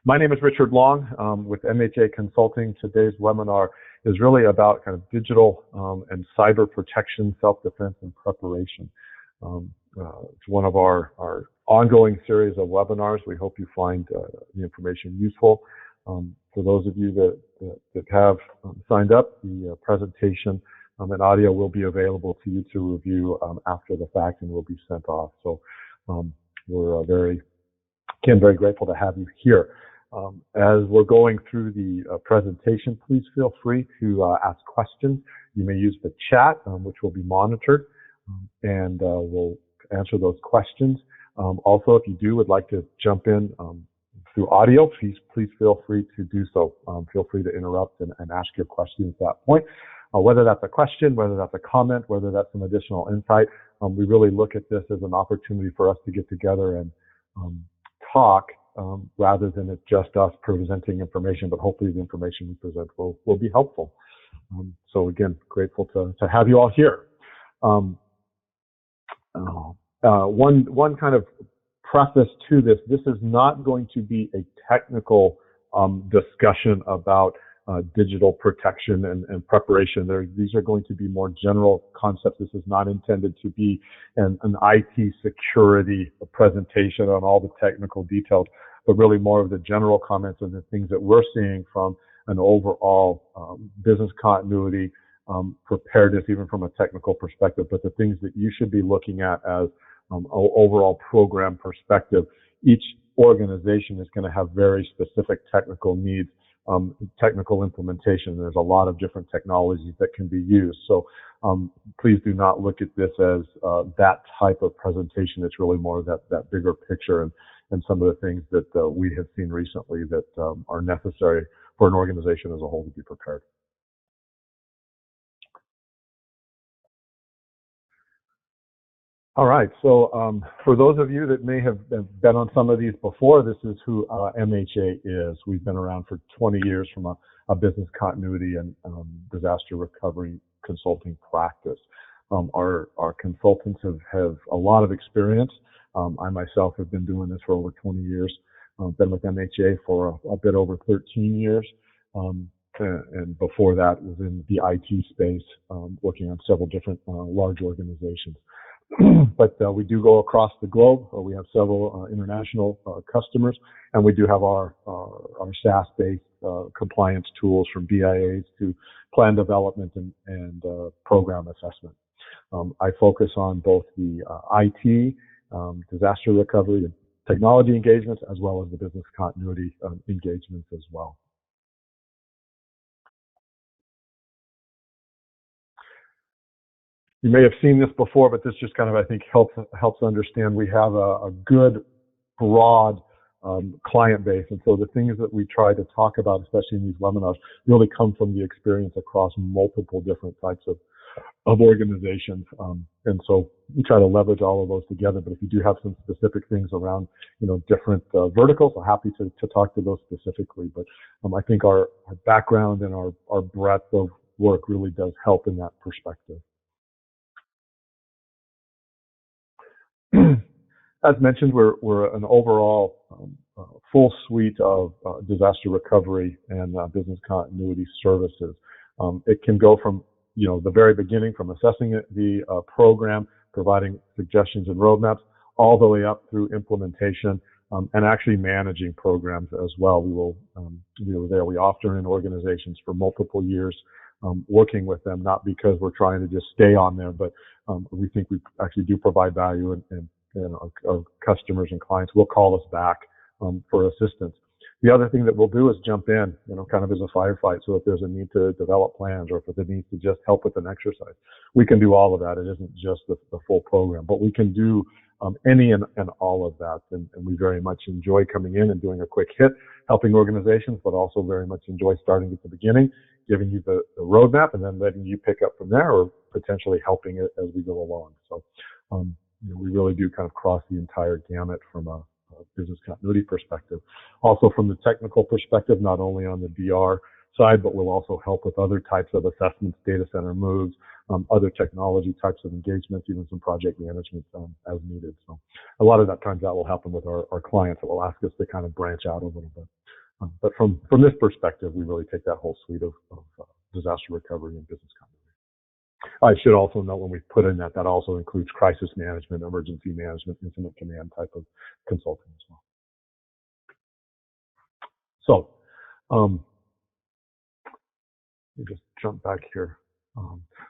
My name is Richard Long with MHA Consulting. Today's webinar is really about kind of digital and cyber protection, self-defense, and preparation. It's one of our ongoing series of webinars. We hope you find the information useful. For those of you that have signed up, the presentation and audio will be available to you to review after the fact and will be sent off. So we're very grateful to have you here. As we're going through the presentation, please feel free to ask questions. You may use the chat, which will be monitored, and we'll answer those questions. Also, if you would like to jump in through audio, please feel free to do so. Feel free to interrupt and ask your question at that point. Whether that's a question, whether that's a comment, whether that's some additional insight, we really look at this as an opportunity for us to get together and talk rather than it just us presenting information, but hopefully the information we present will be helpful. So again, grateful to have you all here. One kind of preface to this is not going to be a technical discussion about digital protection and preparation. These are going to be more general concepts. This is not intended to be an IT security presentation on all the technical details, but really more of the general comments and the things that we're seeing from an overall business continuity, preparedness, even from a technical perspective, but the things that you should be looking at as overall program perspective. Each organization is going to have very specific technical needs, technical implementation. There's a lot of different technologies that can be used. So please do not look at this as that type of presentation. It's really more of that bigger picture and some of the things that we have seen recently that are necessary for an organization as a whole to be prepared. All right, so for those of you that may have been on some of these before, this is who MHA is. We've been around for 20 years from a business continuity and disaster recovery consulting practice. Our consultants have a lot of experience. I myself have been doing this for over 20 years. Been with MHA for a bit over 13 years. And before that was in the IT space, working on several different large organizations. But we do go across the globe. We have several international customers, and we do have our SaaS-based compliance tools from BIAs to plan development and program assessment. I focus on both the IT, disaster recovery, and technology engagements, as well as the business continuity engagements as well. You may have seen this before, but this just kind of, I think, helps understand we have a good, broad client base. And so the things that we try to talk about, especially in these webinars, really come from the experience across multiple different types of organizations. And so we try to leverage all of those together. But if you do have some specific things around, different verticals, I'm happy to talk to those specifically. But I think our background and our breadth of work really does help in that perspective. As mentioned, we're an overall full suite of disaster recovery and business continuity services. It can go from the very beginning, from assessing the program, providing suggestions and roadmaps, all the way up through implementation and actually managing programs as well. We were there. We often are in organizations for multiple years, working with them, not because we're trying to just stay on there, but we think we actually do provide value, and our customers and clients will call us back for assistance. The other thing that we'll do is jump in, kind of as a firefight. So if there's a need to develop plans, or if there's a need to just help with an exercise, we can do all of that. It isn't just the full program, but we can do any and all of that. And we very much enjoy coming in and doing a quick hit, helping organizations, but also very much enjoy starting at the beginning, giving you the roadmap, and then letting you pick up from there, or potentially helping it as we go along. So we really do kind of cross the entire gamut from a business continuity perspective. Also from the technical perspective, not only on the DR side, but we'll also help with other types of assessments, data center moves, other technology types of engagements, even some project management as needed. So a lot of that times that will happen with our clients that will ask us to kind of branch out a little bit. But from this perspective, we really take that whole suite of disaster recovery and business continuity. I should also note when we put in that also includes crisis management, emergency management, incident command type of consulting as well. So, let me just jump back here.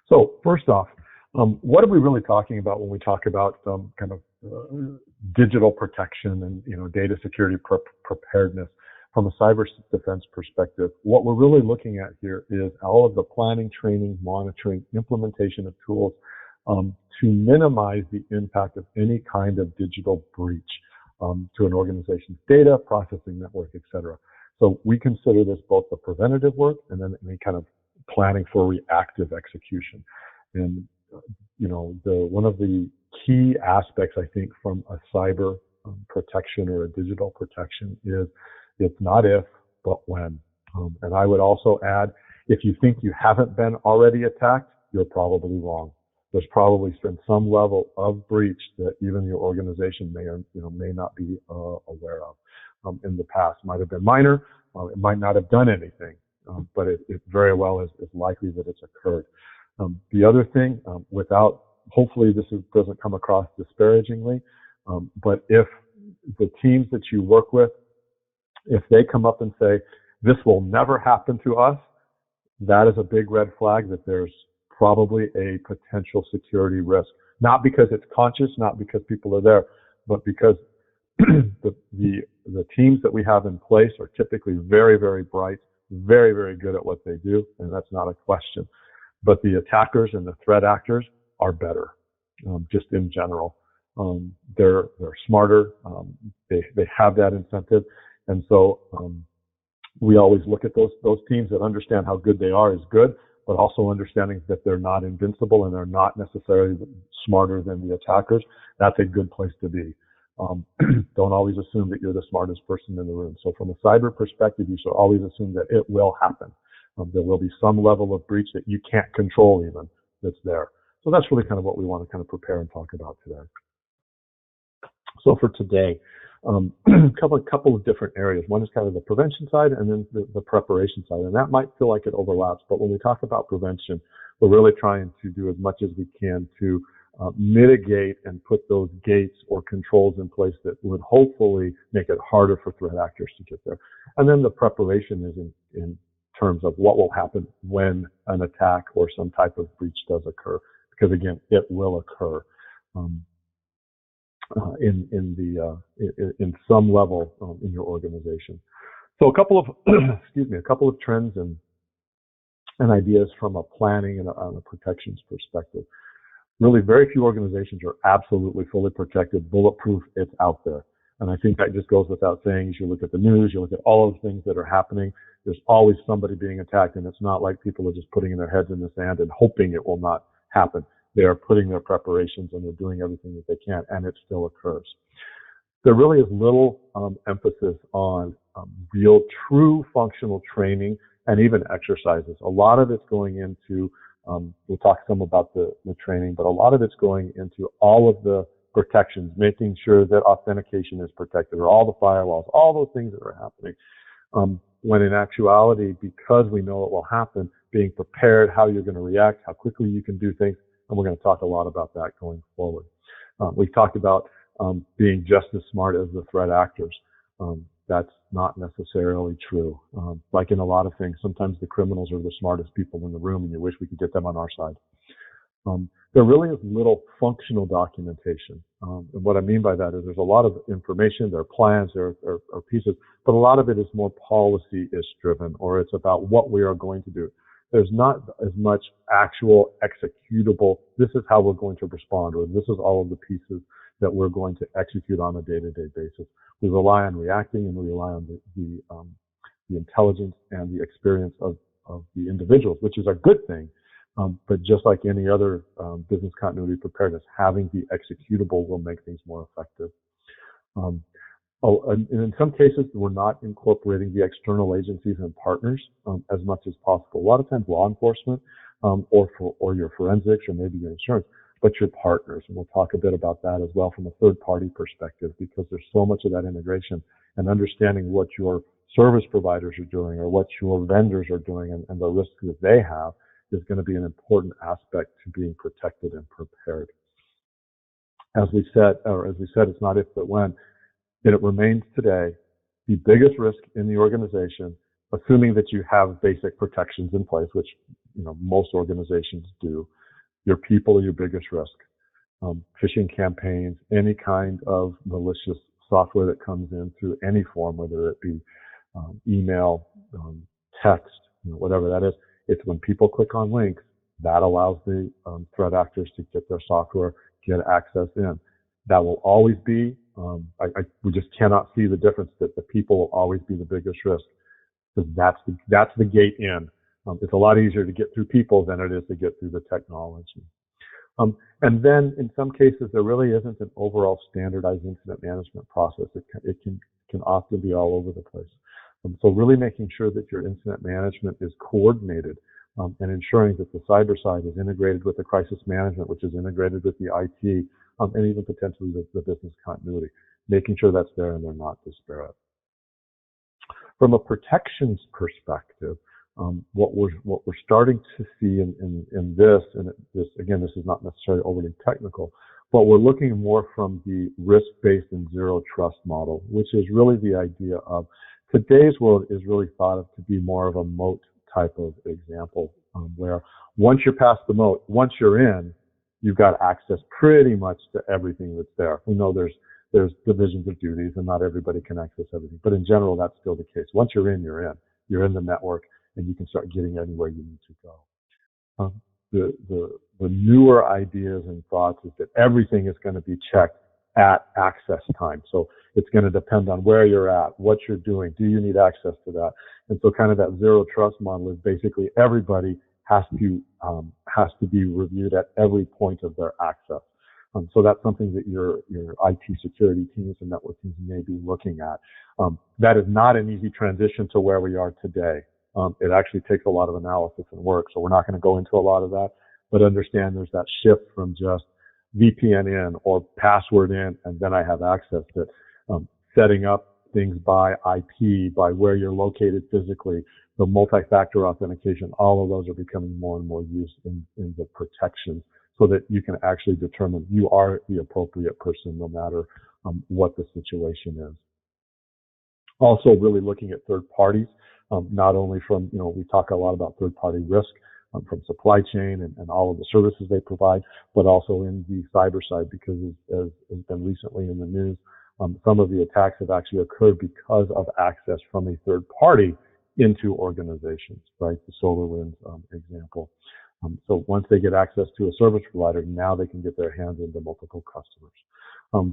So first off, what are we really talking about when we talk about kind of digital protection and data security preparedness from a cyber defense perspective? What we're really looking at here is all of the planning, training, monitoring, implementation of tools to minimize the impact of any kind of digital breach to an organization's data, processing network, et cetera. So we consider this both the preventative work and then any kind of planning for reactive execution. And one of the key aspects, I think, from a cyber protection or a digital protection is it's not if, but when. And I would also add, if you think you haven't been already attacked, you're probably wrong. There's probably been some level of breach that even your organization may or may not be aware of in the past. Might have been minor, it might not have done anything, but it very well is likely that it's occurred. The other thing, hopefully this doesn't come across disparagingly, but if the teams that you work with, if they come up and say, this will never happen to us, that is a big red flag that there's probably a potential security risk. Not because it's conscious, not because people are there, but because the teams that we have in place are typically very, very bright, very, very good at what they do, and that's not a question. But the attackers and the threat actors are better, just in general. They're smarter, they have that incentive, and so we always look at those teams that understand how good they are is good, but also understanding that they're not invincible and they're not necessarily smarter than the attackers. That's a good place to be. Don't always assume that you're the smartest person in the room. So from a cyber perspective, you should always assume that it will happen. There will be some level of breach that you can't control even that's there. So that's really kind of what we want to kind of prepare and talk about today. So for today, a couple of different areas. One is kind of the prevention side and then the preparation side. And that might feel like it overlaps, but when we talk about prevention, we're really trying to do as much as we can to mitigate and put those gates or controls in place that would hopefully make it harder for threat actors to get there. And then the preparation is in terms of what will happen when an attack or some type of breach does occur. Because again, it will occur in some level in your organization. So a couple of trends and ideas from a planning and a protections perspective. Really, very few organizations are absolutely fully protected, bulletproof. It's out there. And I think that just goes without saying. As you look at the news, you look at all of the things that are happening, there's always somebody being attacked. And it's not like people are just putting their heads in the sand and hoping it will not happen. They are putting their preparations and they're doing everything that they can, and it still occurs. There really is little emphasis on real, true functional training and even exercises. A lot of it's going into we'll talk some about the training, but a lot of it's going into all of the protections, making sure that authentication is protected, or all the firewalls, all those things that are happening. When in actuality, because we know it will happen, being prepared, how you're going to react, how quickly you can do things, and we're going to talk a lot about that going forward. We've talked about being just as smart as the threat actors. That's not necessarily true. Like in a lot of things, sometimes the criminals are the smartest people in the room and you wish we could get them on our side. There really is little functional documentation. And what I mean by that is there's a lot of information, there are plans, there are pieces, but a lot of it is more policy-ish driven, or it's about what we are going to do. There's not as much actual executable, this is how we're going to respond, or this is all of the pieces that we're going to execute on a day-to-day basis. We rely on reacting, and we rely on the intelligence and the experience of the individuals, which is a good thing. But just like any other business continuity preparedness, having the executable will make things more effective. And in some cases, we're not incorporating the external agencies and partners as much as possible. A lot of times, law enforcement or your forensics or maybe your insurance, but your partners. And we'll talk a bit about that as well from a third-party perspective, because there's so much of that integration and understanding what your service providers are doing or what your vendors are doing and the risks that they have is going to be an important aspect to being protected and prepared. As we said, it's not if but when. And it remains today the biggest risk in the organization, assuming that you have basic protections in place, which most organizations do. Your people are your biggest risk. Phishing campaigns, any kind of malicious software that comes in through any form, whether it be email, text, whatever that is. It's when people click on links that allows the threat actors to get their software, get access in. That will always be. We just cannot see the difference that the people will always be the biggest risk because that's the gate in. It's a lot easier to get through people than it is to get through the technology. And then in some cases, there really isn't an overall standardized incident management process. It can often be all over the place. So really making sure that your incident management is coordinated and ensuring that the cyber side is integrated with the crisis management, which is integrated with the IT, and even potentially the business continuity, making sure that's there and they're not disparate. From a protections perspective, what we're starting to see in this, and this is not necessarily overly technical, but we're looking more from the risk-based and zero trust model, which is really the idea of today's world is really thought of to be more of a moat type of example, where once you're past the moat, once you're in, you've got access pretty much to everything that's there. We know there's divisions of duties and not everybody can access everything, but in general, that's still the case. Once you're in, you're in. You're in the network and you can start getting anywhere you need to go. The newer ideas and thoughts is that everything is going to be checked at access time. So it's going to depend on where you're at, what you're doing. Do you need access to that? And so kind of that zero trust model is basically everybody has to be reviewed at every point of their access. So that's something that your IT security teams and network teams may be looking at. That is not an easy transition to where we are today. It actually takes a lot of analysis and work, so we're not going to go into a lot of that, but understand there's that shift from just VPN in or password in, and then I have access that setting up things by IP, by where you're located physically, the multi-factor authentication, all of those are becoming more and more used in the protections so that you can actually determine you are the appropriate person no matter what the situation is. Also really looking at third parties, not only from, we talk a lot about third party risk from supply chain and all of the services they provide, but also in the cyber side because as has been recently in the news, some of the attacks have actually occurred because of access from a third party into organizations, right? The SolarWinds example. So once they get access to a service provider, now they can get their hands into multiple customers.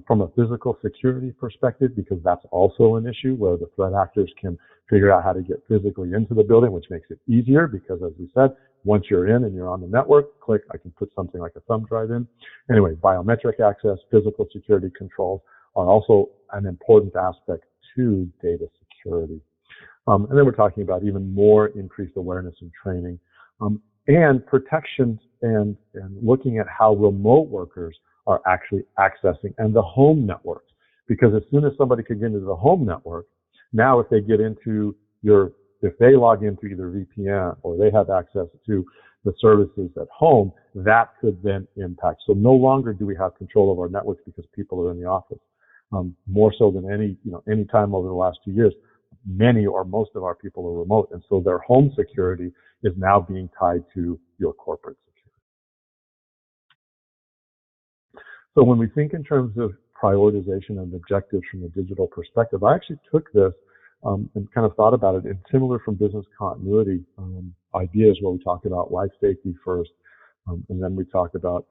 From a physical security perspective, because that's also an issue where the threat actors can figure out how to get physically into the building, which makes it easier because, as we said, once you're in and you're on the network, click, I can put something like a thumb drive in. Anyway, biometric access, physical security controls are also an important aspect to data security. And then we're talking about even more increased awareness and training and protections and looking at how remote workers are actually accessing and the home networks. Because as soon as somebody could get into the home network, now if they get into if they log into either VPN or they have access to the services at home, that could then impact. So no longer do we have control of our networks because people are in the office. More so than any time over the last 2 years, many or most of our people are remote. And so their home security is now being tied to your corporate security. So when we think in terms of prioritization and objectives from a digital perspective, I actually took this and kind of thought about it in similar from business continuity ideas where we talk about life safety first, and then we talk about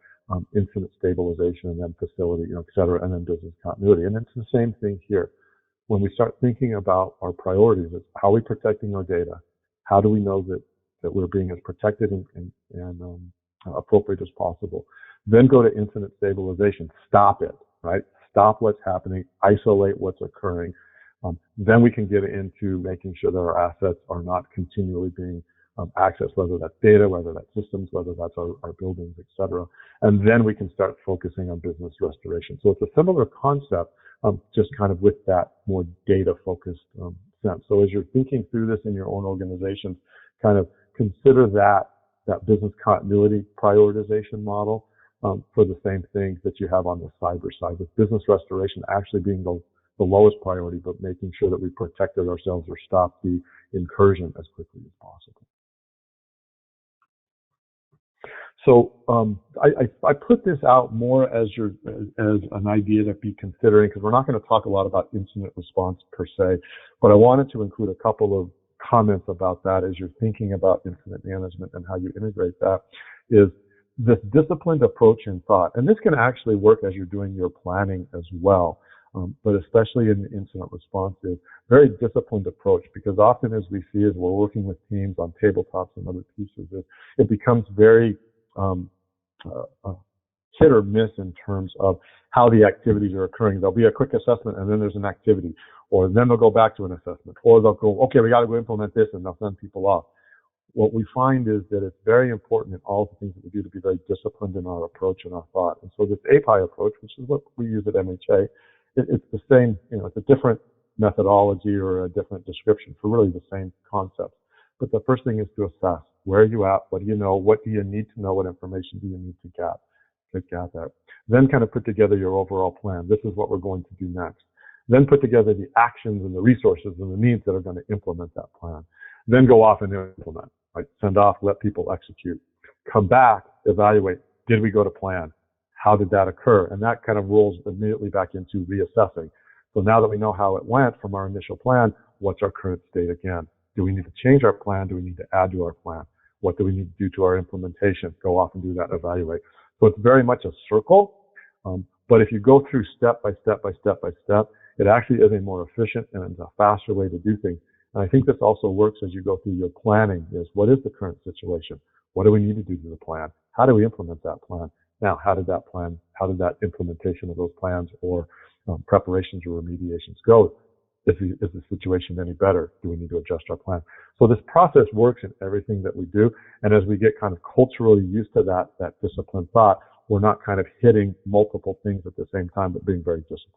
incident stabilization and then facility, et cetera, and then business continuity. And it's the same thing here. When we start thinking about our priorities, it's how are we protecting our data? How do we know that we're being as protected and appropriate as possible? Then go to incident stabilization. Stop it, right? Stop what's happening. Isolate what's occurring. Then we can get into making sure that our assets are not continually being accessed, whether that's data, whether that's systems, whether that's our buildings, et cetera. And then we can start focusing on business restoration. So it's a similar concept, just kind of with that more data-focused sense. So as you're thinking through this in your own organizations, kind of consider that business continuity prioritization model for the same things that you have on the cyber side, with business restoration actually being the lowest priority, but making sure that we protected ourselves or stopped the incursion as quickly as possible. So I put this out more as an idea to be considering, because we're not going to talk a lot about incident response per se, but I wanted to include a couple of comments about that as you're thinking about incident management and how you integrate that, is this disciplined approach and thought. And this can actually work as you're doing your planning as well, but especially in the incident response, is very disciplined approach, because often as we see as we're working with teams on tabletops and other pieces, it becomes very hit or miss in terms of how the activities are occurring. There'll be a quick assessment and then there's an activity, or then they'll go back to an assessment, or they'll go, okay, we got to go implement this, and they'll send people off. What we find is that it's very important in all the things that we do to be very disciplined in our approach and our thought. And so this API approach, which is what we use at MHA, it's the same, it's a different methodology or a different description for really the same concept. But the first thing is to assess, where are you at? What do you know? What do you need to know? What information do you need to gather? Then kind of put together your overall plan. This is what we're going to do next. Then put together the actions and the resources and the needs that are going to implement that plan. Then go off and implement, right? Send off, let people execute. Come back, evaluate. Did we go to plan? How did that occur? And that kind of rolls immediately back into reassessing. So now that we know how it went from our initial plan, what's our current state again? Do we need to change our plan? Do we need to add to our plan? What do we need to do to our implementation? Go off and do that, evaluate. So it's very much a circle. But if you go through step by step by step by step, it actually is a more efficient and it's a faster way to do things. And I think this also works as you go through your planning, is what is the current situation? What do we need to do to the plan? How do we implement that plan? Now, how did that implementation of those plans or preparations or remediations go? Is the situation any better? Do we need to adjust our plan? So this process works in everything that we do. And as we get kind of culturally used to that disciplined thought, we're not kind of hitting multiple things at the same time, but being very disciplined.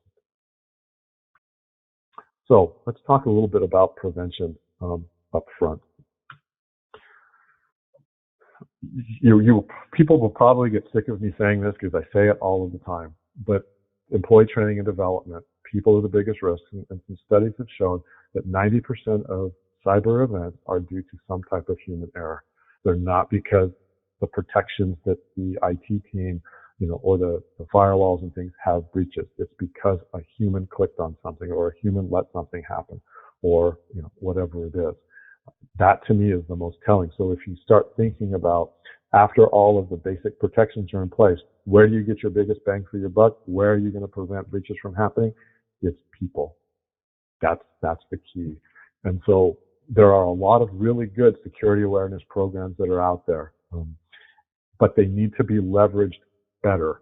So let's talk a little bit about prevention up front. People will probably get sick of me saying this because I say it all of the time, but employee training and development, people are the biggest risks, and some studies have shown that 90% of cyber events are due to some type of human error. They're not because the protections that the IT team, or the firewalls and things have breaches. It's because a human clicked on something, or a human let something happen, or whatever it is. That to me is the most telling. So if you start thinking about, after all of the basic protections are in place, where do you get your biggest bang for your buck? Where are you going to prevent breaches from happening? It's people. That's the key. And so there are a lot of really good security awareness programs that are out there, but they need to be leveraged better.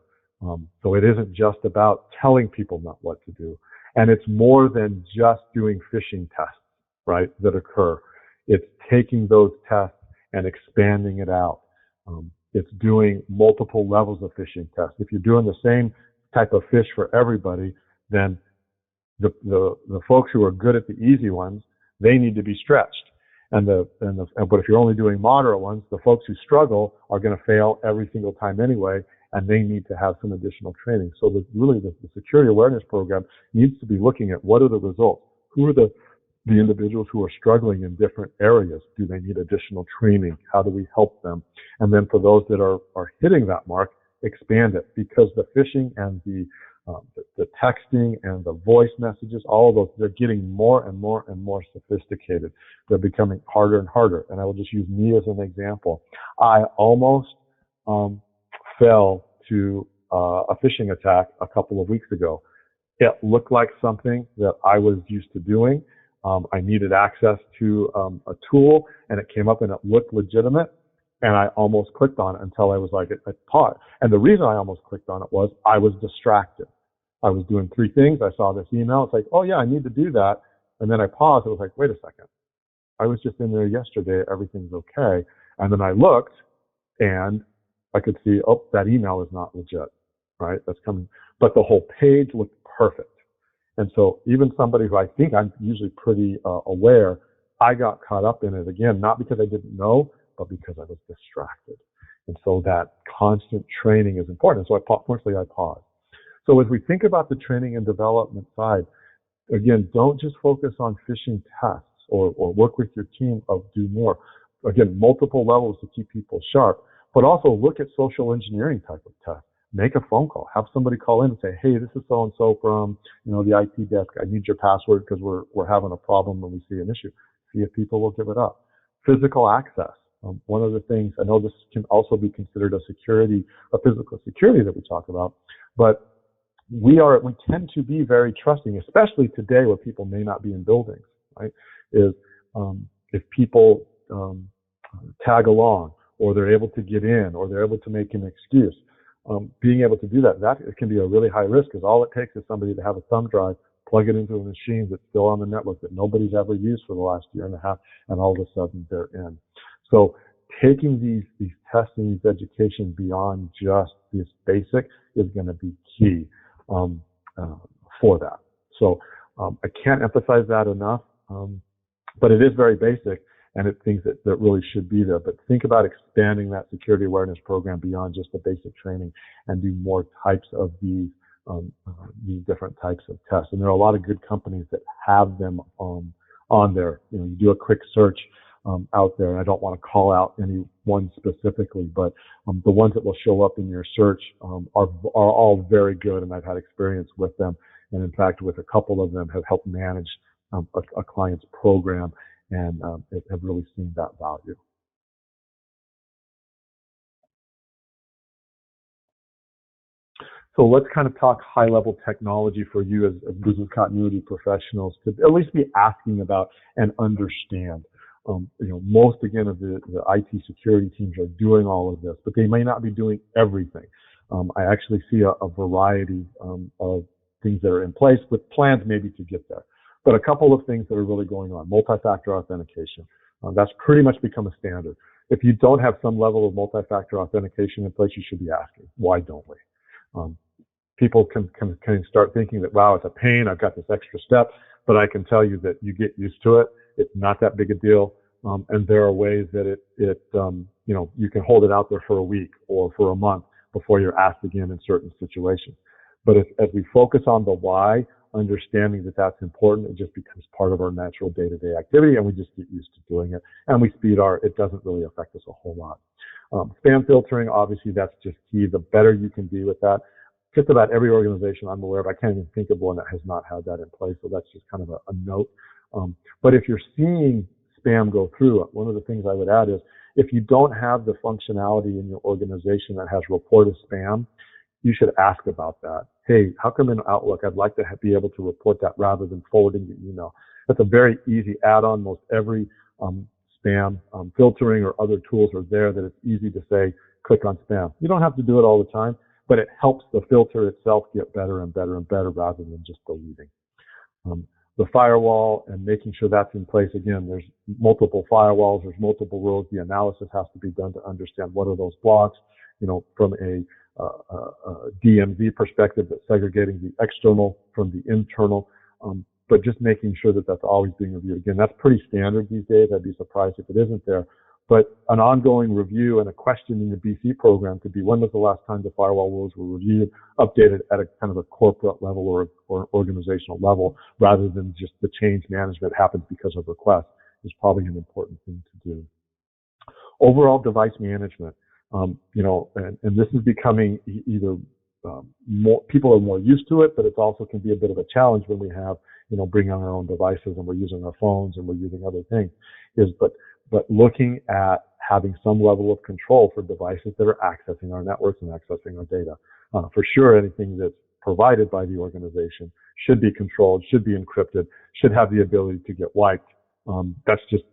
So it isn't just about telling people not what to do. And it's more than just doing phishing tests, right, that occur. It's taking those tests and expanding it out. It's doing multiple levels of phishing tests. If you're doing the same type of fish for everybody, then the folks who are good at the easy ones, they need to be stretched. But if you're only doing moderate ones, the folks who struggle are going to fail every single time anyway, and they need to have some additional training. So the security awareness program needs to be looking at what are the results. Who are the individuals who are struggling in different areas? Do they need additional training? How do we help them? And then for those that are hitting that mark, expand it, because the phishing and the texting and the voice messages, all of those, they're getting more and more and more sophisticated. They're becoming harder and harder. And I will just use me as an example. I almost fell to a phishing attack a couple of weeks ago. It looked like something that I was used to doing. I needed access to a tool, and it came up and it looked legitimate. And I almost clicked on it until I was like, I paused. And the reason I almost clicked on it was I was distracted. I was doing three things. I saw this email. It's like, oh yeah, I need to do that. And then I paused. It was like, wait a second. I was just in there yesterday. Everything's okay. And then I looked and I could see, oh, that email is not legit, right? That's coming. But the whole page looked perfect. And so even somebody who I think I'm usually pretty aware, I got caught up in it again, not because I didn't know, but because I was distracted. And so that constant training is important. So fortunately, I paused. So as we think about the training and development side, again, don't just focus on phishing tests or work with your team of do more. Again, multiple levels to keep people sharp, but also look at social engineering type of tests. Make a phone call. Have somebody call in and say, hey, this is so-and-so from, the IT desk. I need your password because we're having a problem when we see an issue. See if people will give it up. Physical access. One of the things, I know this can also be considered a physical security that we talk about, but we tend to be very trusting, especially today where people may not be in buildings, right? If people tag along, or they're able to get in, or they're able to make an excuse, being able to do that it can be a really high risk, because all it takes is somebody to have a thumb drive, plug it into a machine that's still on the network that nobody's ever used for the last year and a half, and all of a sudden they're in. So taking these tests and these education beyond just this basic is going to be key for that. So I can't emphasize that enough, but it is very basic, and it's things that really should be there. But think about expanding that security awareness program beyond just the basic training and do more types of these different types of tests. And there are a lot of good companies that have them on there. You do a quick search out there, and I don't want to call out any one specifically, but the ones that will show up in your search are all very good, and I've had experience with them, and in fact with a couple of them have helped manage a client's program, and have really seen that value. So let's kind of talk high-level technology for you as business continuity professionals to at least be asking about and understand. Most again of the IT security teams are doing all of this, but they may not be doing everything. I actually see a variety of things that are in place with plans maybe to get there. But a couple of things that are really going on: multi-factor authentication. That's pretty much become a standard. If you don't have some level of multi-factor authentication in place, you should be asking, why don't we? People can start thinking that, wow, it's a pain, I've got this extra step, but I can tell you that you get used to it. It's not that big a deal. And there are ways that you can hold it out there for a week or for a month before you're asked again in certain situations. But as we focus on the why, understanding that that's important, it just becomes part of our natural day-to-day activity, and we just get used to doing it. And it doesn't really affect us a whole lot. Spam filtering, obviously, that's just key. The better you can be with that. Just about every organization I'm aware of, I can't even think of one that has not had that in place, so that's just kind of a note. But if you're seeing spam go through, one of the things I would add is, if you don't have the functionality in your organization that has report a spam, you should ask about that. Hey, how come in Outlook I'd like to be able to report that rather than forwarding the email? That's a very easy add-on. Most every spam filtering or other tools are there that it's easy to say, click on spam. You don't have to do it all the time, but it helps the filter itself get better and better and better rather than just deleting. The firewall and making sure that's in place. Again, there's multiple firewalls, there's multiple rules. The analysis has to be done to understand what are those blocks, from a DMZ perspective, that's segregating the external from the internal, but just making sure that that's always being reviewed. Again, that's pretty standard these days. I'd be surprised if it isn't there. But an ongoing review and a question in the BC program could be, when was the last time the firewall rules were reviewed, updated at a kind of a corporate level or organizational level, rather than just the change management happens because of requests, is probably an important thing to do. Overall device management, and this is becoming either more people are more used to it, but it also can be a bit of a challenge when we have, bring on our own devices and we're using our phones and we're using other things. But looking at having some level of control for devices that are accessing our networks and accessing our data. For sure, anything that's provided by the organization should be controlled, should be encrypted, should have the ability to get wiped. That's just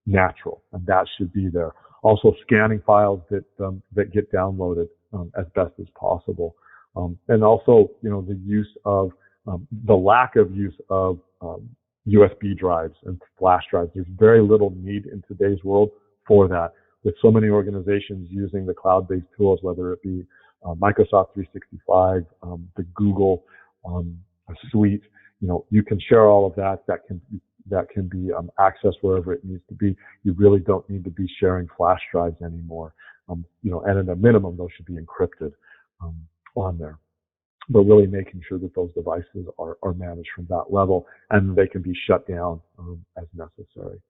natural, and that should be there. Also, scanning files that get downloaded as best as possible, and also, the use of the lack of use of USB drives and flash drives. There's very little need in today's world for that. With so many organizations using the cloud-based tools, whether it be Microsoft 365, the Google suite, You can share all of that. That can be accessed wherever it needs to be. You really don't need to be sharing flash drives anymore. And at a minimum, those should be encrypted on there. But really making sure that those devices are managed from that level and they can be shut down as necessary.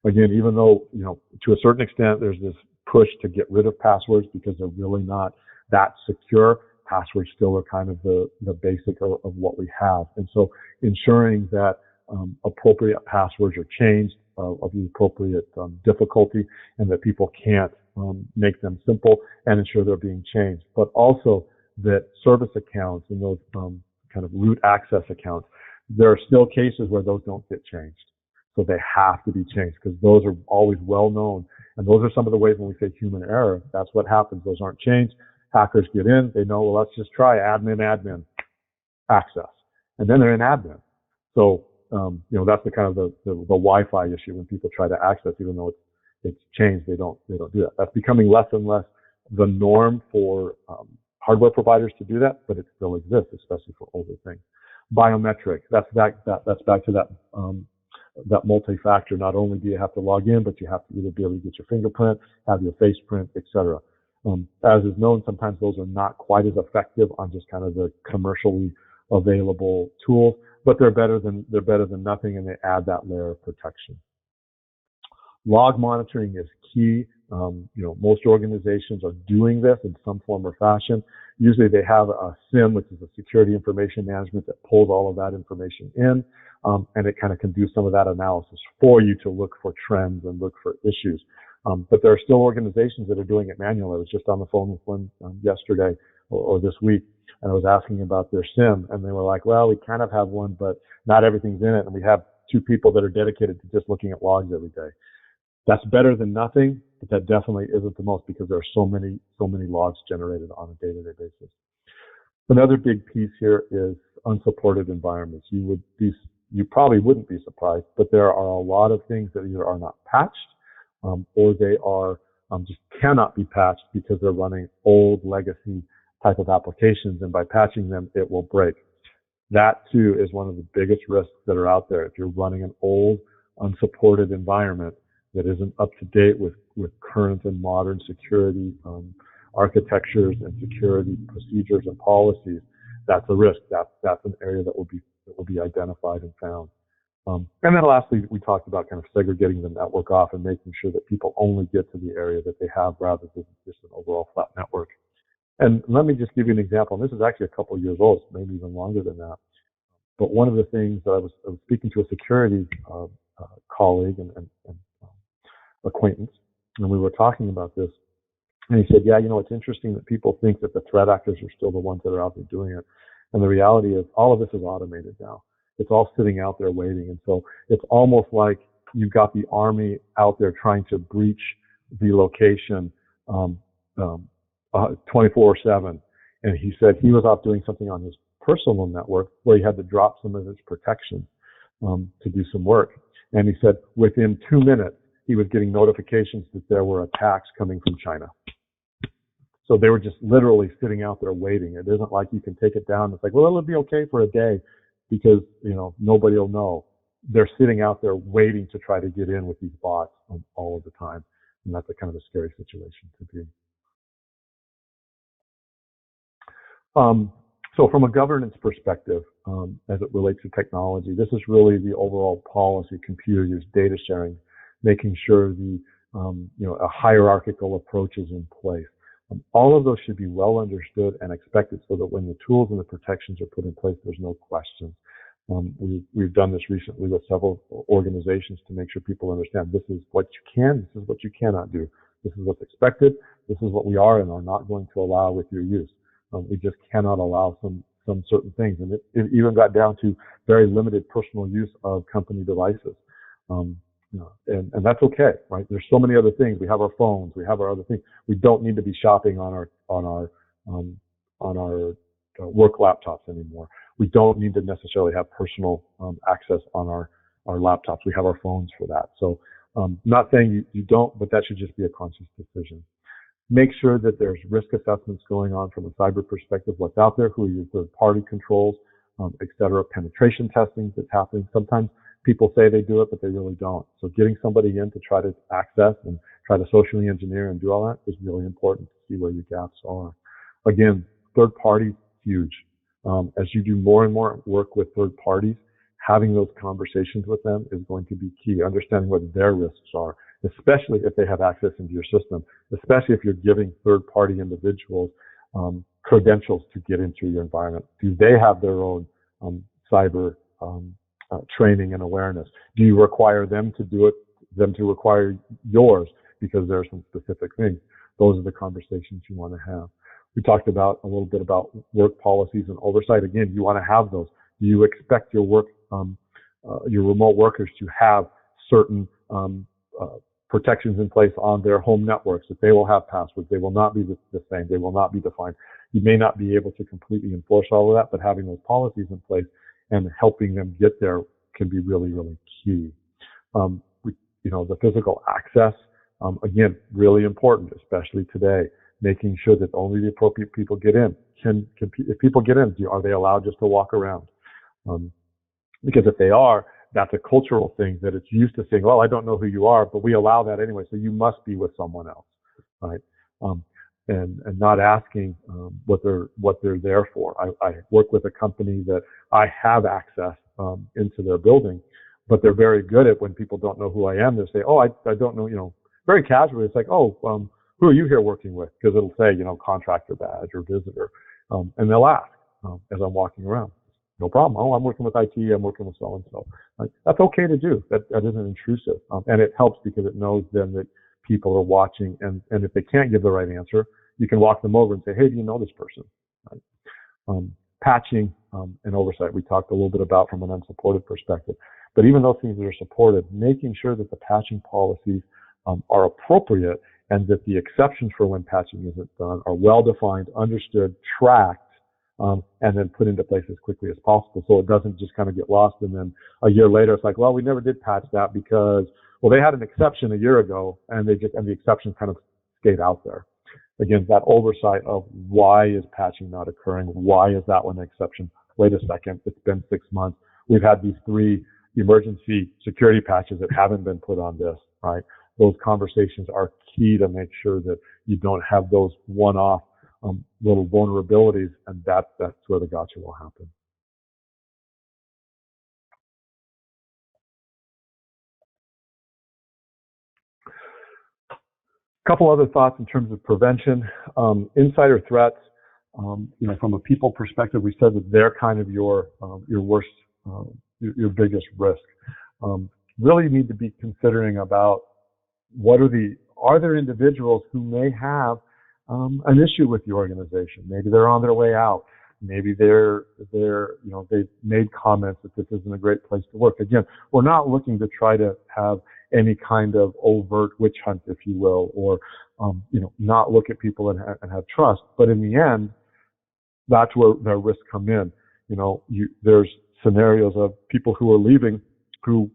Again, even though, to a certain extent, there's this push to get rid of passwords because they're really not that secure, passwords still are kind of the basic of what we have. And so ensuring that appropriate passwords are changed of the appropriate difficulty and that people can't make them simple and ensure they're being changed. But also that service accounts and those kind of root access accounts, there are still cases where those don't get changed. So they have to be changed because those are always well known. And those are some of the ways when we say human error, that's what happens. Those aren't changed. Hackers get in, they know, well, let's just try admin access. And then they're in admin. So, that's the kind of the Wi-Fi issue when people try to access, even though it's changed, they don't do that. That's becoming less and less the norm for hardware providers to do that, but it still exists, especially for older things. Biometric, that's back to that multi-factor. Not only do you have to log in, but you have to either be able to get your fingerprint, have your face print, etc. As is known, sometimes those are not quite as effective on just kind of the commercially available tools, but they're better than nothing, and they add that layer of protection. Log monitoring is key. Most organizations are doing this in some form or fashion. Usually they have a SIM, which is a security information management, that pulls all of that information in, and it kind of can do some of that analysis for you to look for trends and look for issues. But there are still organizations that are doing it manually. I was just on the phone with one yesterday or this week, and I was asking about their SIM, and they were like, well, we kind of have one, but not everything's in it, and we have 2 people that are dedicated to just looking at logs every day. That's better than nothing, but that definitely isn't the most because there are so many logs generated on a day-to-day basis. Another big piece here is unsupported environments. You probably wouldn't be surprised, but there are a lot of things that either are not patched or they are just cannot be patched because they're running old legacy type of applications, and by patching them, it will break. That too is one of the biggest risks that are out there. If you're running an old, unsupported environment that isn't up to date with current and modern security architectures and security procedures and policies, that's a risk. That's an area that will be identified and found. And then lastly, we talked about kind of segregating the network off and making sure that people only get to the area that they have rather than just an overall flat network. And let me just give you an example. And this is actually a couple of years old, maybe even longer than that. But one of the things that I was speaking to a security colleague and acquaintance, and we were talking about this. And he said, yeah, it's interesting that people think that the threat actors are still the ones that are out there doing it. And the reality is all of this is automated now. It's all sitting out there waiting. And so it's almost like you've got the army out there trying to breach the location 24/7. And he said he was off doing something on his personal network where he had to drop some of his protection to do some work. And he said within 2 minutes, he was getting notifications that there were attacks coming from China. So they were just literally sitting out there waiting. It isn't like you can take it down. It's like, well, it'll be okay for a day because, nobody will know. They're sitting out there waiting to try to get in with these bots all of the time. And that's a kind of a scary situation to be. So from a governance perspective, as it relates to technology, this is really the overall policy, computer use, data sharing, making sure a hierarchical approach is in place. All of those should be well understood and expected so that when the tools and the protections are put in place, there's no question. We've done this recently with several organizations to make sure people understand this is what you can, this is what you cannot do. This is what's expected. This is what we are and are not going to allow with your use. We just cannot allow some certain things. And it even got down to very limited personal use of company devices. And that's okay, right? There's so many other things. We have our phones, we have our other things. We don't need to be shopping on our work laptops anymore. We don't need to necessarily have personal access on our laptops. We have our phones for that. So not saying you don't, but that should just be a conscious decision. Make sure that there's risk assessments going on from a cyber perspective, what's out there, who are your third-party controls, et cetera. Penetration testing that's happening. Sometimes people say they do it, but they really don't. So getting somebody in to try to access and try to socially engineer and do all that is really important to see where your gaps are. Again, third parties, huge. As you do more and more work with third parties, having those conversations with them is going to be key. Understanding what their risks are, especially if they have access into your system, especially if you're giving third-party individuals credentials to get into your environment. Do they have their own cyber training and awareness? Do you require them to do it, them to require yours because there are some specific things? Those are the conversations you want to have. We talked about a little bit about work policies and oversight. Again, you want to have those. Do you expect your remote workers to have certain protections in place on their home networks, that they will have passwords, they will not be the same, they will not be defined. You may not be able to completely enforce all of that, but having those policies in place and helping them get there can be really, really key. The physical access, again, really important, especially today, making sure that only the appropriate people get in. If people get in, are they allowed just to walk around? Because if they are, that's a cultural thing that it's used to saying, well, I don't know who you are, but we allow that anyway, so you must be with someone else, right? And not asking what they're there for. I work with a company that I have access into their building, but they're very good at when people don't know who I am, they say, oh, I don't know, very casually, it's like, oh, who are you here working with? Because it'll say, contractor badge or visitor. And they'll ask as I'm walking around. No problem. Oh, I'm working with IT. I'm working with so-and-so. That's okay to do. That isn't intrusive. And it helps because it knows then that people are watching. And if they can't give the right answer, you can walk them over and say, hey, do you know this person? Right? Patching and oversight, we talked a little bit about from an unsupported perspective. But even those things that are supported, making sure that the patching policies are appropriate and that the exceptions for when patching isn't done are well-defined, understood, tracked, and then put into place as quickly as possible so it doesn't just kind of get lost. And then a year later, it's like, well, we never did patch that because, well, they had an exception a year ago and the exception kind of stayed out there. Again, that oversight of why is patching not occurring? Why is that one an exception? Wait a second, it's been 6 months. We've had these 3 emergency security patches that haven't been put on this, right? Those conversations are key to make sure that you don't have those one-off little vulnerabilities, and that's where the gotcha will happen. A couple other thoughts in terms of prevention. Insider threats, from a people perspective, we said that they're kind of your worst, your biggest risk. Really need to be considering about are there individuals who may have an issue with the organization? Maybe they're on their way out. Maybe they've made comments that this isn't a great place to work. Again, we're not looking to try to have any kind of overt witch hunt, if you will, or not look at people and have trust. But in the end, that's where their risks come in. There's scenarios of people who are leaving who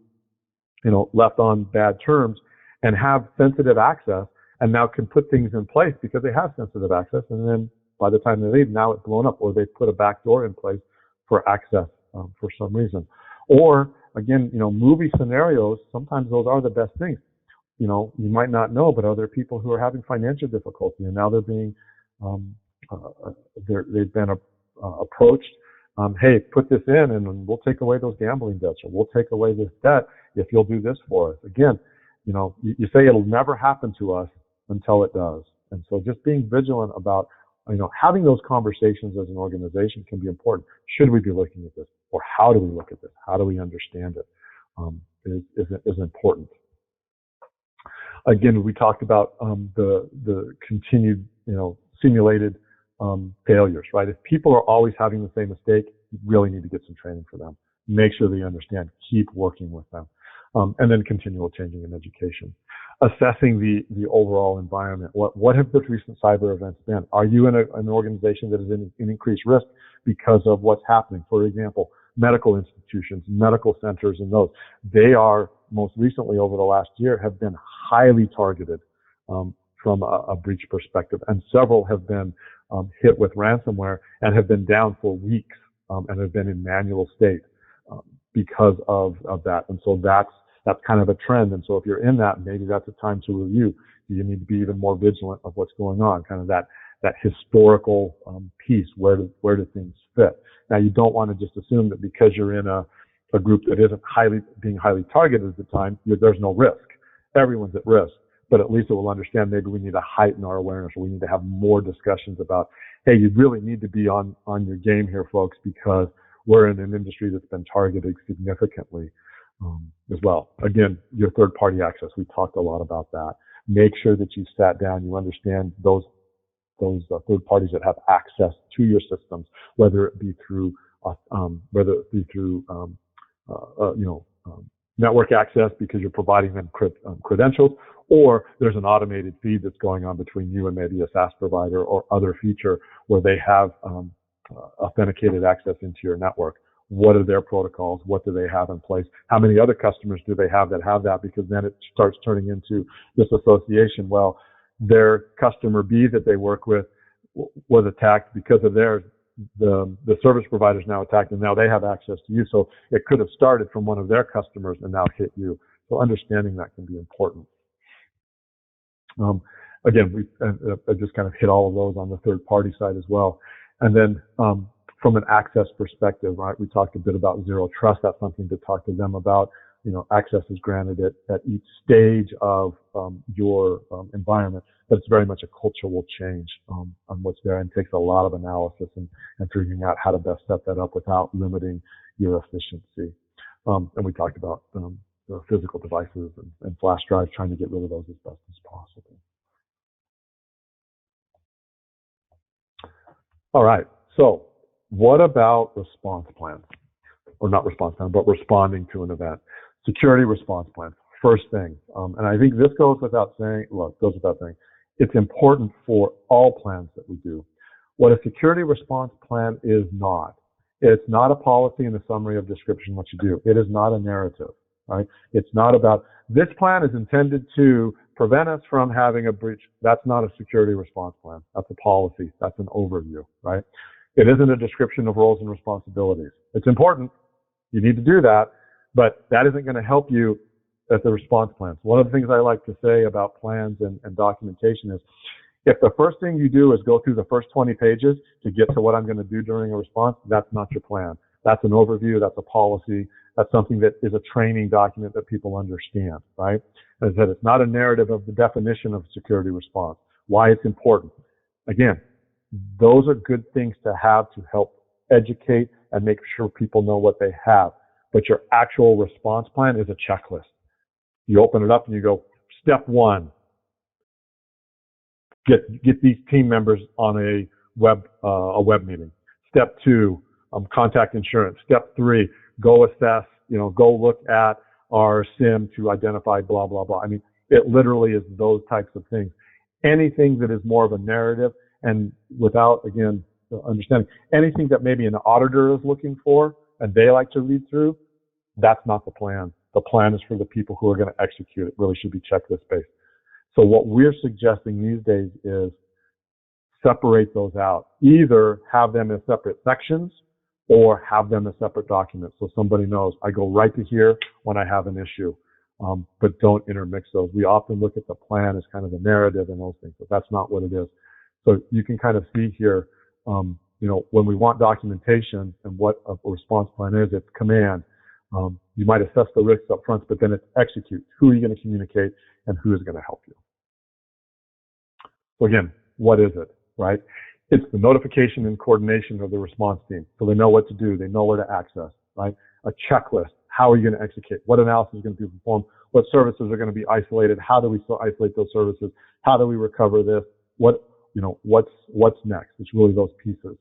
left on bad terms and have sensitive access and now can put things in place because they have sensitive access. And then by the time they leave, now it's blown up, or they've put a back door in place for access for some reason. Or again, movie scenarios, sometimes those are the best things. You might not know, but are there people who are having financial difficulty and now they're being, they've been approached. Hey, put this in and we'll take away those gambling debts, or we'll take away this debt if you'll do this for us. Again, you say it'll never happen to us until it does. And so just being vigilant about, having those conversations as an organization can be important. Should we be looking at this? Or how do we look at this? How do we understand it? Is important. Again, we talked about the continued, simulated failures, right? If people are always having the same mistake, you really need to get some training for them. Make sure they understand. Keep working with them. And then continual changing in education. Assessing the overall environment. What have the recent cyber events been? Are you in an organization that is in increased risk because of what's happening? For example, medical institutions, medical centers, and those. They are, most recently over the last year, have been highly targeted from a breach perspective. And several have been hit with ransomware and have been down for weeks and have been in manual state because of that. And so that's kind of a trend. And so if you're in that, maybe that's a time to review. You need to be even more vigilant of what's going on, kind of that historical piece. Where do things fit? Now, you don't want to just assume that because you're in a group that isn't being highly targeted at the time, there's no risk. Everyone's at risk, but at least it will understand maybe we need to heighten our awareness, or we need to have more discussions about, hey, you really need to be on your game here, folks, because we're in an industry that's been targeted significantly as well. Again, your third-party access, we talked a lot about that. Make sure that you sat down, you understand those third parties that have access to your systems, whether it be through network access because you're providing them credentials, or there's an automated feed that's going on between you and maybe a SaaS provider or other feature where they have authenticated access into your network. What are their protocols? What do they have in place? How many other customers do they have that? Because then it starts turning into this association. Well, their customer B that they work with was attacked because of theirs. The service provider is now attacked, and now they have access to you. So it could have started from one of their customers and now hit you. So understanding that can be important. Again, I just kind of hit all of those on the third-party side as well. And then from an access perspective, right, we talked a bit about zero trust. That's something to talk to them about. Access is granted at each stage of your environment, but it's very much a cultural change on what's there, and takes a lot of analysis and figuring out how to best set that up without limiting your efficiency. And we talked about the physical devices and flash drives, trying to get rid of those as best as possible. All right, so what about response plans? Or not response plan, but responding to an event. Security response plans, first thing. And I think this goes without saying, it's important for all plans that we do. What a security response plan is not. It's not a policy and a summary of description what you do. It is not a narrative, right? It's not about, this plan is intended to prevent us from having a breach. That's not a security response plan. That's a policy. That's an overview, right? It isn't a description of roles and responsibilities. It's important. You need to do that, but that isn't going to help you at the response plans. One of the things I like to say about plans and documentation is, if the first thing you do is go through the first 20 pages to get to what I'm going to do during a response, that's not your plan. That's an overview. That's a policy. That's something that is a training document that people understand, right? As I said, it's not a narrative of the definition of security response, why it's important. Again, those are good things to have to help educate and make sure people know what they have. But your actual response plan is a checklist. You open it up and you go, step 1, get these team members on a web meeting. Step 2, contact insurance. Step 3, go assess, go look at our SIM to identify blah, blah, blah. I mean, it literally is those types of things. Anything that is more of a narrative, and without, again, understanding, anything that maybe an auditor is looking for and they like to read through, that's not the plan. The plan is for the people who are going to execute it. Really should be checklist based. So what we're suggesting these days is separate those out. Either have them as separate sections or have them as separate documents, so somebody knows I go right to here when I have an issue. But don't intermix those. We often look at the plan as kind of the narrative and those things, but that's not what it is. So you can kind of see here, when we want documentation and what a response plan is, it's command. You might assess the risks up front, but then it's execute. Who are you going to communicate and who is going to help you? So again, what is it, right? It's the notification and coordination of the response team. So they know what to do. They know where to access, right? A checklist. How are you going to execute? What analysis is going to be performed? What services are going to be isolated? How do we isolate those services? How do we recover this? What's next? It's really those pieces.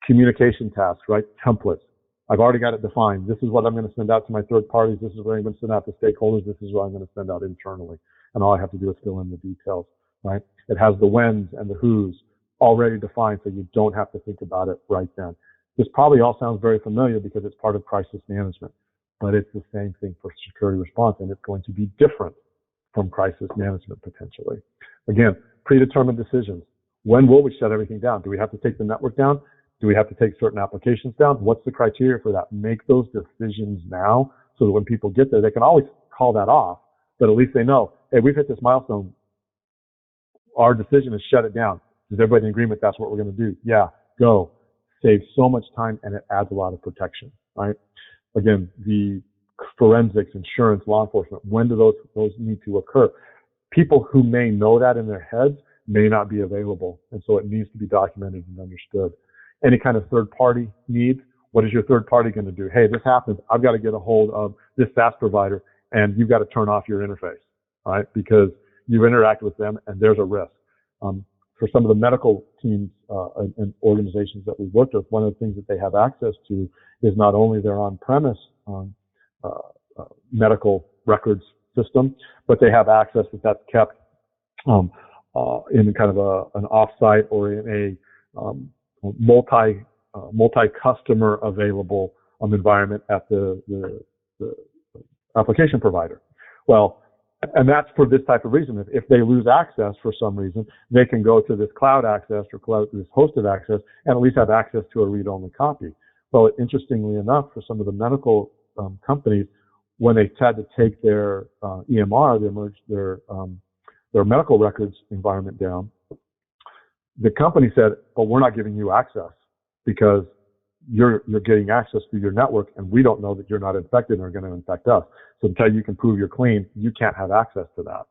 Communication tasks, right? Templates. I've already got it defined. This is what I'm going to send out to my third parties. This is what I'm going to send out to stakeholders. This is what I'm going to send out internally. And all I have to do is fill in the details, right? It has the whens and the whos already defined, so you don't have to think about it right then. This probably all sounds very familiar because it's part of crisis management, but it's the same thing for security response, and it's going to be different from crisis management potentially. Again, predetermined decisions. When will we shut everything down? Do we have to take the network down? Do we have to take certain applications down? What's the criteria for that? Make those decisions now so that when people get there, they can always call that off, but at least they know, hey, we've hit this milestone. Our decision is shut it down. Is everybody in agreement that's what we're going to do? Yeah, go. Save so much time, and it adds a lot of protection, right? Again, the forensics, insurance, law enforcement, when do those need to occur? People who may know that in their heads may not be available, and so it needs to be documented and understood. Any kind of third-party needs, what is your third party going to do? Hey, this happens. I've got to get a hold of this SaaS provider, and you've got to turn off your interface, right? Because you interact with them, and there's a risk. For some of the medical teams and organizations that we've worked with, one of the things that they have access to is not only their on-premise medical records system, but they have access that's kept in kind of an off-site or in a multi-customer available environment at the application provider. Well, and that's for this type of reason. If they lose access for some reason, they can go to this cloud access or this hosted access and at least have access to a read-only copy. Well, interestingly enough, for some of the medical companies, when they had to take their EMR, their medical records environment down, the company said, "But we're not giving you access because you're getting access through your network, and we don't know that you're not infected and are going to infect us. So until you can prove you're clean, you can't have access to that."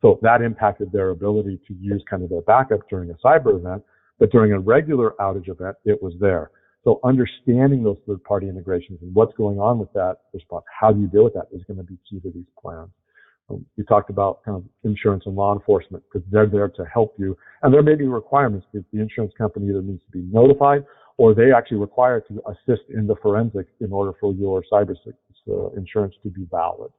So that impacted their ability to use kind of their backup during a cyber event, but during a regular outage event, it was there. So understanding those third-party integrations and what's going on with that response, how do you deal with that, is going to be key to these plans. You talked about kind of insurance and law enforcement because they're there to help you, and there may be requirements because the insurance company either needs to be notified or they actually require to assist in the forensics in order for your cyber insurance to be valid.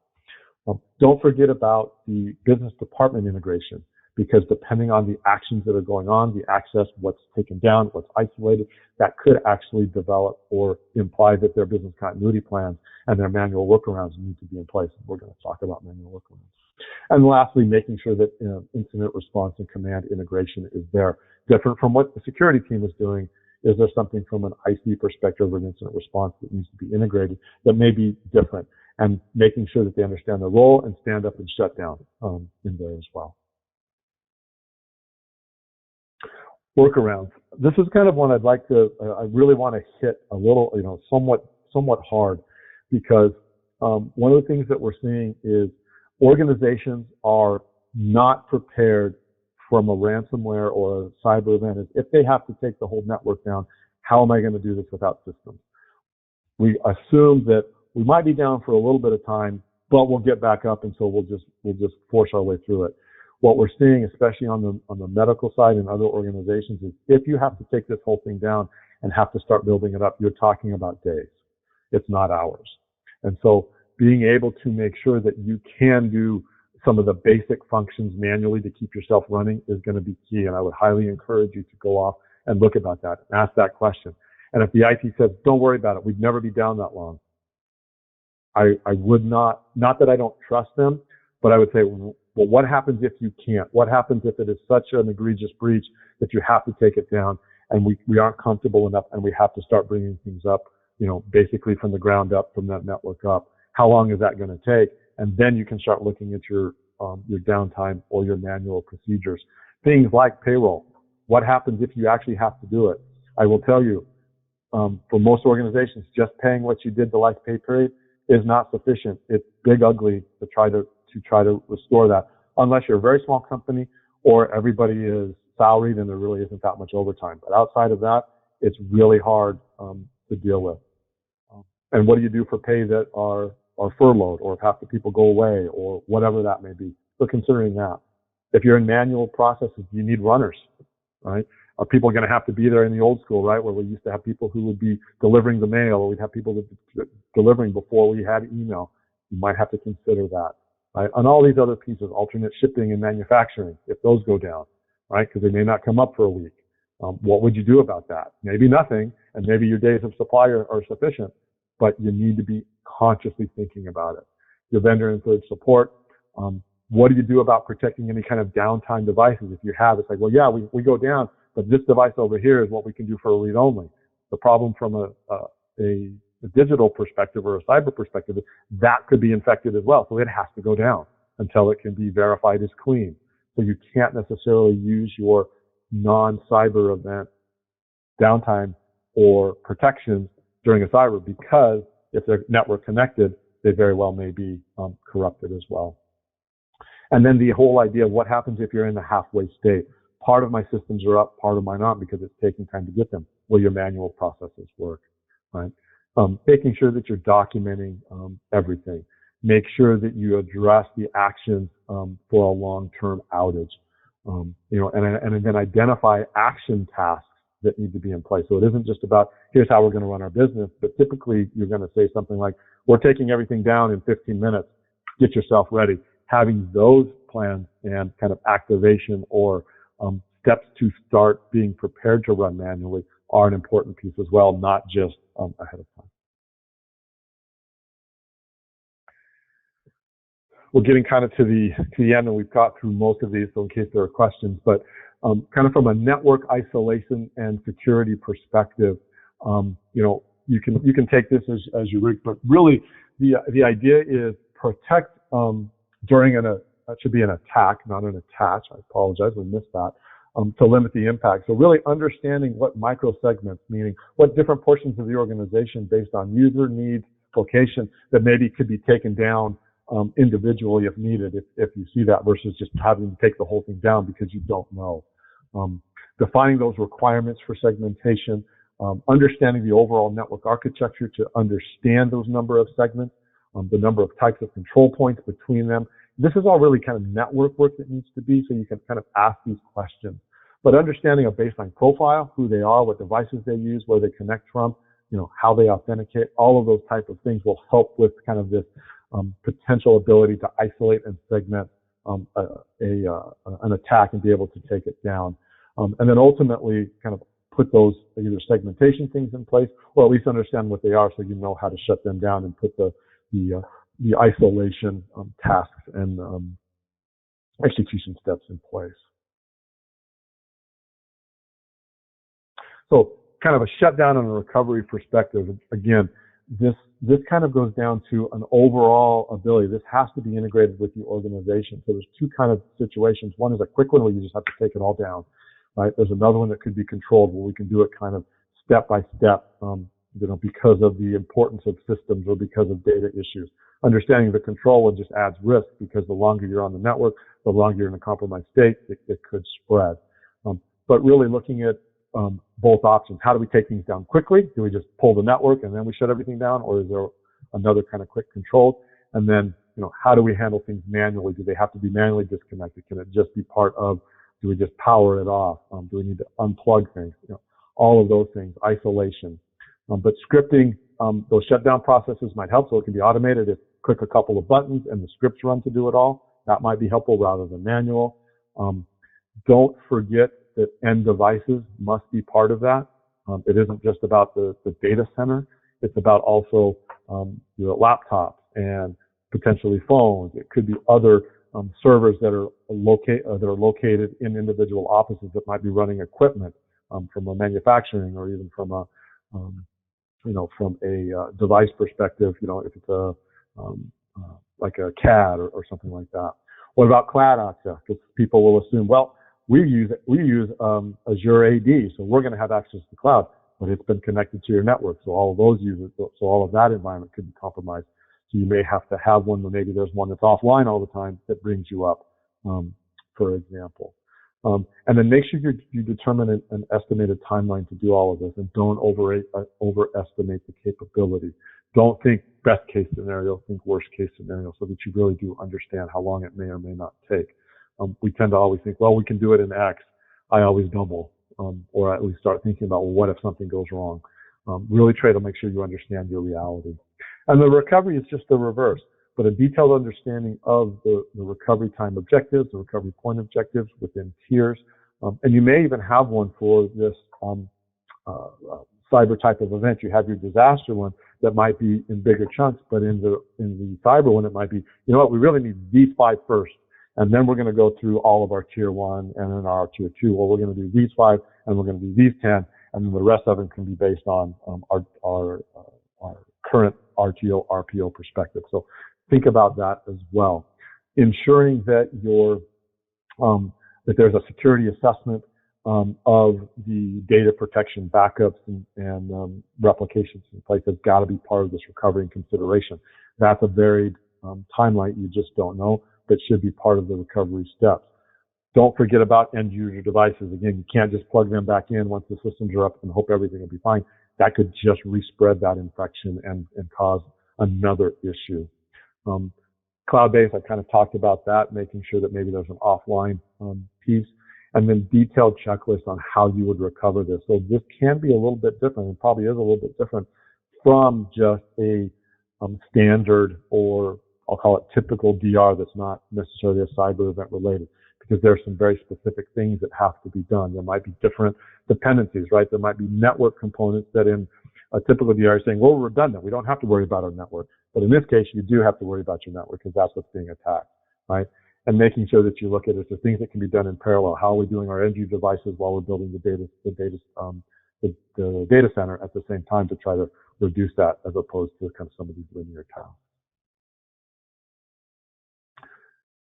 Don't forget about the business department integration, because depending on the actions that are going on, the access, what's taken down, what's isolated, that could actually develop or imply that their business continuity plans and their manual workarounds need to be in place. We're going to talk about manual workarounds. And lastly, making sure that incident response and command integration is there. Different from what the security team is doing, is there something from an IC perspective or an incident response that needs to be integrated that may be different, and making sure that they understand their role and stand up and shut down in there as well. Workarounds. This is kind of one I'd like to, I really want to hit a little, somewhat hard, because one of the things that we're seeing is organizations are not prepared from a ransomware or a cyber event. If they have to take the whole network down, how am I going to do this without systems? We assume that we might be down for a little bit of time, but we'll get back up, and so we'll just force our way through it. What we're seeing, especially on the medical side and other organizations, is if you have to take this whole thing down and have to start building it up, you're talking about days. It's not hours. And so being able to make sure that you can do some of the basic functions manually to keep yourself running is going to be key. And I would highly encourage you to go off and look about that and ask that question. And if the IT says, don't worry about it, we'd never be down that long, I would not that I don't trust them, but I would say, well, what happens if you can't? What happens if it is such an egregious breach that you have to take it down and we aren't comfortable enough and we have to start bringing things up, basically from the ground up, from that network up? How long is that going to take? And then you can start looking at your downtime or your manual procedures. Things like payroll. What happens if you actually have to do it? I will tell you, for most organizations, just paying what you did the last pay period is not sufficient. It's big ugly to try to restore that, unless you're a very small company or everybody is salaried and there really isn't that much overtime. But outside of that, it's really hard to deal with. And what do you do for pay that are furloughed, or if half the people go away, or whatever that may be? So considering that. If you're in manual processes, you need runners, right? Are people going to have to be there in the old school, right, where we used to have people who would be delivering the mail, or we'd have people delivering before we had email? You might have to consider that, right? And all these other pieces, alternate shipping and manufacturing, if those go down, right, because they may not come up for a week. What would you do about that? Maybe nothing, and maybe your days of supply are sufficient, but you need to be consciously thinking about it. Your vendor and third support. What do you do about protecting any kind of downtime devices? If you have, it's like, well, yeah, we go down, but this device over here is what we can do for a read only. The problem from a digital perspective or a cyber perspective is that could be infected as well. So it has to go down until it can be verified as clean. So you can't necessarily use your non-cyber event downtime or protections during a cyber, because if they're network connected, they very well may be corrupted as well. And then the whole idea of what happens if you're in the halfway state. Part of my systems are up, part of mine aren't, because it's taking time to get them. Will your manual processes work, right? Making sure that you're documenting everything. Make sure that you address the actions for a long-term outage. You know, and then identify action tasks that need to be in place. So it isn't just about, here's how we're going to run our business, but typically you're going to say something like, we're taking everything down in 15 minutes. Get yourself ready. Having those plans and kind of activation or steps to start being prepared to run manually are an important piece as well, not just ahead of time. We're getting kind of to the end, and we've got through most of these, so in case there are questions, but kind of from a network isolation and security perspective, you know, you can take this as you read, but really the idea is protect during that should be an attack, not an attach. I apologize, we missed that. To limit the impact. So really understanding what microsegments, meaning what different portions of the organization based on user needs, location, that maybe could be taken down individually if needed, if you see that, versus just having to take the whole thing down because you don't know. Defining those requirements for segmentation, understanding the overall network architecture to understand those number of segments, the number of types of control points between them. This is all really kind of network work that needs to be, so you can kind of ask these questions. But understanding a baseline profile, who they are, what devices they use, where they connect from, you know, how they authenticate, all of those type of things will help with kind of this potential ability to isolate and segment an attack and be able to take it down. And then ultimately kind of put those either segmentation things in place, or at least understand what they are so you know how to shut them down and put the isolation tasks and execution steps in place. So kind of a shutdown and a recovery perspective, again, this kind of goes down to an overall ability. This has to be integrated with the organization. So there's two kind of situations. One is a quick one where you just have to take it all down, right? There's another one that could be controlled where we can do it kind of step by step, you know, because of the importance of systems or because of data issues. Understanding the control one just adds risk, because the longer you're on the network, the longer you're in a compromised state, it could spread. But really looking at both options. How do we take things down quickly? Do we just pull the network and then we shut everything down, or is there another kind of quick control? And then, you know, how do we handle things manually? Do they have to be manually disconnected? Can it just be part of? Do we just power it off? Do we need to unplug things? You know, all of those things. Isolation. But scripting those shutdown processes might help, so it can be automated. If click a couple of buttons and the scripts run to do it all, that might be helpful rather than manual. Don't forget that end devices must be part of that. It isn't just about the data center. It's about also your laptops and potentially phones. It could be other servers that are located in individual offices that might be running equipment from a manufacturing or even from a you know, from a device perspective. You know, if it's like a CAD or something like that. What about cloud access? Because people will assume, well, we use Azure AD, so we're going to have access to the cloud, but it's been connected to your network, so all of those users, so all of that environment could be compromised. So you may have to have one, but maybe there's one that's offline all the time that brings you up, for example. And then make sure you determine an estimated timeline to do all of this, and don't overestimate the capability. Don't think best case scenario, think worst case scenario, so that you really do understand how long it may or may not take. We tend to always think, well, we can do it in X. I always double, or at least start thinking about, well, what if something goes wrong? Really try to make sure you understand your reality. And the recovery is just the reverse, but a detailed understanding of the recovery time objectives, the recovery point objectives within tiers. And you may even have one for this cyber type of event. You have your disaster one that might be in bigger chunks, but in the cyber one, it might be, you know what, we really need these 5 first. And then we're going to go through all of our tier 1 and then our tier 2. Well, we're going to do these 5 and we're going to do these 10. And and then the rest of it can be based on our current RTO, RPO perspective. So think about that as well. Ensuring that that there's a security assessment of the data protection backups and replications in place has got to be part of this recovery and consideration. That's a varied timeline you just don't know, that should be part of the recovery steps. Don't forget about end user devices. Again, you can't just plug them back in once the systems are up and hope everything will be fine. That could just respread that infection and cause another issue. Cloud-based, I kind of talked about that, making sure that maybe there's an offline piece, and then detailed checklist on how you would recover this. So this can be a little bit different, and probably is a little bit different from just a standard, or I'll call it typical DR that's not necessarily a cyber event related, because there's some very specific things that have to be done. There might be different dependencies, right? There might be network components that in a typical DR are saying, well, we're redundant. We don't have to worry about our network. But in this case, you do have to worry about your network because that's what's being attacked, right? And making sure that you look at it, the things that can be done in parallel. How are we doing our end user devices while we're building the data center at the same time to try to reduce that, as opposed to kind of some of these linear tasks.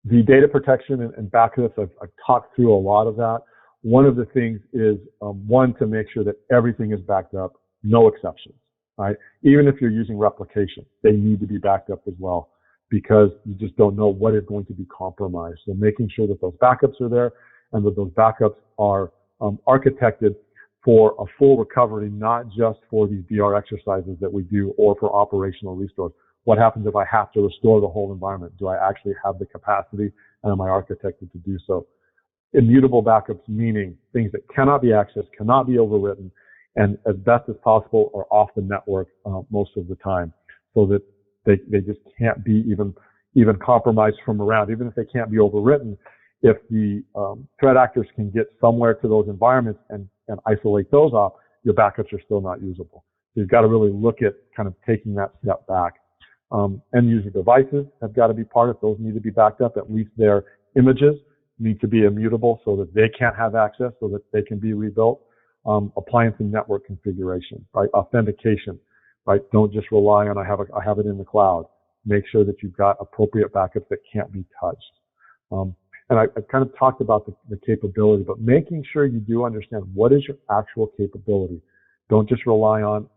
The data protection and backups, I've talked through a lot of that. One of the things is, one, to make sure that everything is backed up, no exceptions, right? Even if you're using replication, they need to be backed up as well, because you just don't know what is going to be compromised. So making sure that those backups are there and that those backups are architected for a full recovery, not just for these DR exercises that we do or for operational restores. What happens if I have to restore the whole environment? Do I actually have the capacity, and am I architected to do so? Immutable backups, meaning things that cannot be accessed, cannot be overwritten, and as best as possible are off the network most of the time, so that they just can't be even compromised from around. Even if they can't be overwritten, if the threat actors can get somewhere to those environments and isolate those off, your backups are still not usable. So you've got to really look at kind of taking that step back. End user devices have got to be part of those, need to be backed up. At least their images need to be immutable so that they can't have access, so that they can be rebuilt. Appliance and network configuration, right? Authentication, right? Don't just rely on I have it in the cloud. Make sure that you've got appropriate backups that can't be touched. And I kind of talked about the capability, but making sure you do understand what is your actual capability. Don't just rely on,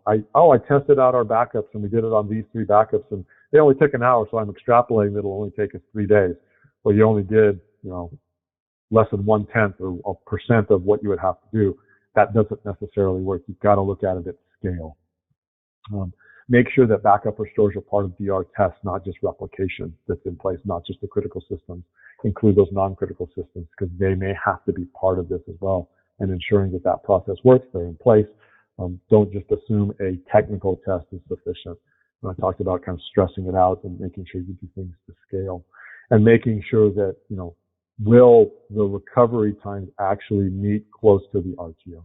I tested out our backups and we did it on these 3 backups and they only took an hour, so I'm extrapolating that it'll only take us 3 days. Well, you only did, less than 1/10 or a percent of what you would have to do. That doesn't necessarily work. You've got to look at it at scale. Make sure that backup restores are part of DR tests, not just replication that's in place, not just the critical systems. Include those non-critical systems, because they may have to be part of this as well, and ensuring that that process works, they're in place. Don't just assume a technical test is sufficient. And I talked about kind of stressing it out and making sure you do things to scale, and making sure that, will the recovery times actually meet close to the RTO.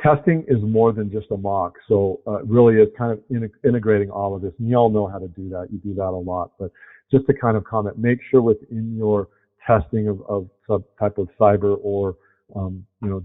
Testing is more than just a mock, so really it's kind of integrating all of this, and you all know how to do that. You do that a lot, but just to kind of comment, make sure within your testing of some type of cyber or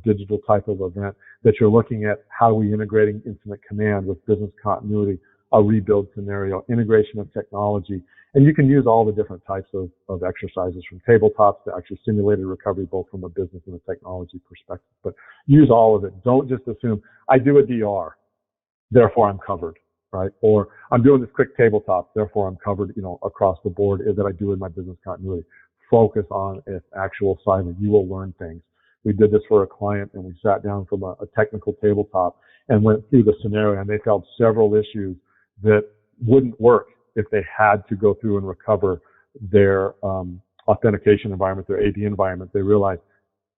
digital type of event that you're looking at how are we integrating incident command with business continuity, a rebuild scenario, integration of technology. And you can use all the different types of exercises, from tabletops to actually simulated recovery, both from a business and a technology perspective. But use all of it. Don't just assume, I do a DR, therefore I'm covered, right? Or I'm doing this quick tabletop, therefore I'm covered, across the board that I do in my business continuity. Focus on its actual cyber. You will learn things. We did this for a client, and we sat down from a technical tabletop and went through the scenario, and they found several issues that wouldn't work if they had to go through and recover their authentication environment, their AD environment. They realized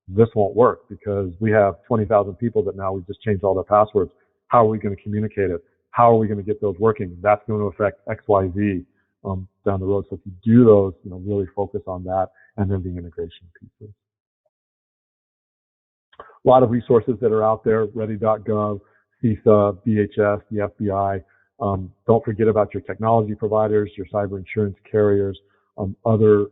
this won't work because we have 20,000 people that now we've just changed all their passwords. How are we going to communicate it? How are we going to get those working? That's going to affect X, Y, Z down the road. So if you do those, really focus on that, and then the integration pieces. A lot of resources that are out there: ready.gov, CISA, DHS, the FBI. Don't forget about your technology providers, your cyber insurance carriers, other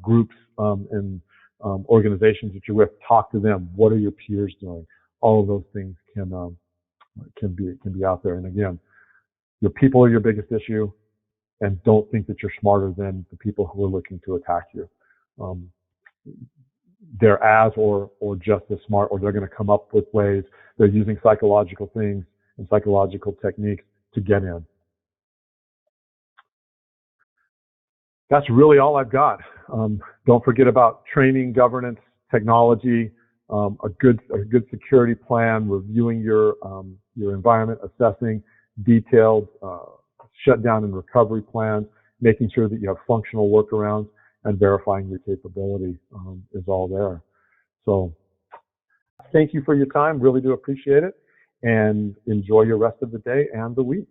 groups and organizations that you're with, talk to them. What are your peers doing? All of those things can be out there. And again, your people are your biggest issue, and don't think that you're smarter than the people who are looking to attack you. They're as or just as smart, or they're going to come up with ways. They're using psychological things and psychological techniques to get in. That's really all I've got. Don't forget about training, governance, technology, a good security plan, reviewing your environment, assessing detailed shutdown and recovery plans, making sure that you have functional workarounds, and verifying your capability is all there. So thank you for your time. Really do appreciate it, and enjoy your rest of the day and the week.